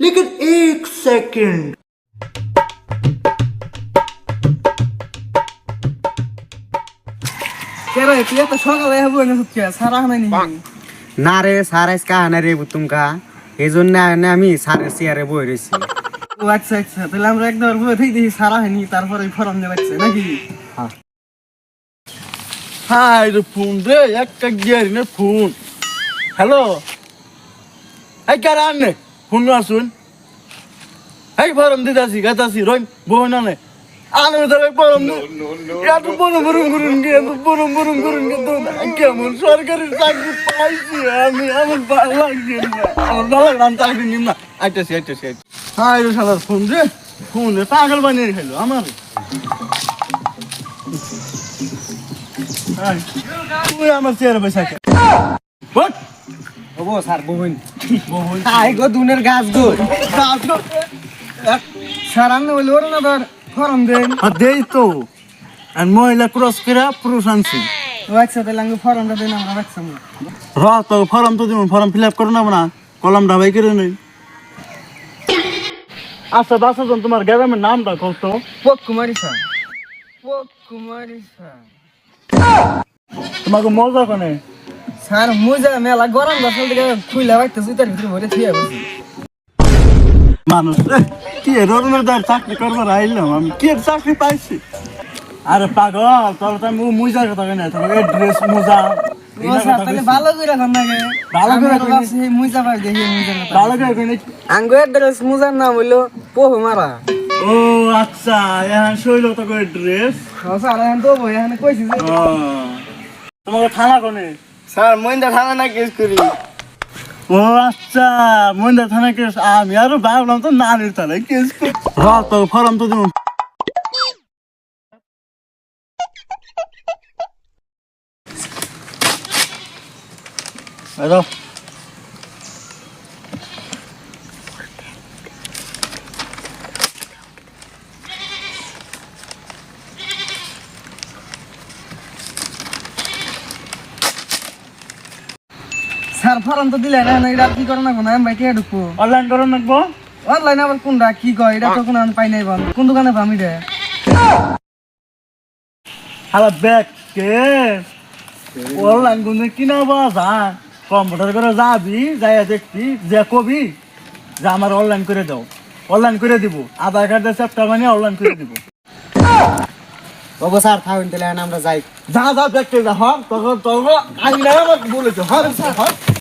लेकिन एक सेकंड। কেরে তুই এত সকালে হবো না হচ্ছে সারা নাই নি না রে স্যার আজকে আনা রে তুমকা এই জন্য আমি স্যারের চেয়ারে বই রয়েছি। ও আচ্ছা আচ্ছা তাহলে আমরা একবার বই থেকে দেখি সারা হয়নি তারপরে ফর্ম দিয়ে রাখছে নাকি हाय रे फोन रे एक का गियर ने फोन हेलो हाय करान ने फोन ना सुन हाय फॉर्म दिदासी गतासी रोइन बोना ने आने में तो फॉर्म या तो बोनो बुरुम बुरुम के तो क्या मन सरकारी चाकरी पाइছি আমি আমার ভালো লাগছে না আমার ভালো নাম চাকরি নিম না আইতাছি হাই রে শালা ফোন রে ফোন রে পাগল বানিয়ে খেলো আমার হাই তুই আমার চেয়ারে বসে থাক বট ওগো স্যার বহুন আই গো দুনের গাছ গো সারা না বলে ওর না ধর ফর্ম দেন আর দেই তো আর মহিলা ক্রস করে পুরুষ আনছি ও আচ্ছা তাহলে আমি ফর্মটা দেন আমরা রাখছি র তো ফর্ম তো দিন ফর্ম ফিল আপ করো না কলম ঢাবাই করে নেই আচ্ছা দাসজন তোমার গ্রামের নামটা কত পোক কুমারী স্যার তোমাকে মজা কোনে স্যার মুজা মেলা গরম দশল থেকে খুইলা বাইতে সুতার ভিতরে ভরে থিয়া বসি মানুষ রে কি রোডের দার চাকরি করবার আইলাম আমি কি চাকরি পাইছি আরে পাগল তোর তো আমি মুজার কথা কই না তোর ড্রেস মুজা ও স্যার তাহলে ভালো করে রাখুন না গে ভালো করে আমরা কাছে মুজা পাই দেখি মুজা ভালো করে কই না আঙ্গো ড্রেস মুজার নাম হইলো পোহ মারা ও আচ্ছা এখন শৈল তো করে ড্রেস ও স্যার এখন তো বই এখন কইছি যে তোমাকে থানা কোনে স্যার মইন্দা থানা না কেস করি ও আচ্ছা মন্দা থানা কেস আমি আরো ভাবলাম তো নানির থানায় কেস র তো ফর্ম তো দিন আরে স্যার ফর্ম তো দিলে না এটা কি করে না কোন আমি বাইকে ঢুকবো অনলাইন করো নাকবো অনলাইন আবার কোনটা কি কয় এটা তো কোন আমি পাই নাই বন্ধ কোন দোকানে পামি রে হালা ব্যাগ কে অনলাইন কোন কিনা যা কম্পিউটার করে যাবি যাইয়া দেখবি যে কবি যে আমার অনলাইন করে দাও অনলাইন করে দিব আধার কার্ডের চ্যাপ্টার বানিয়ে অনলাইন করে দিব ওগো স্যার থাকুন তাহলে আমরা যাই যা দেখতে যা হক তখন আমি না আমার বলেছে হর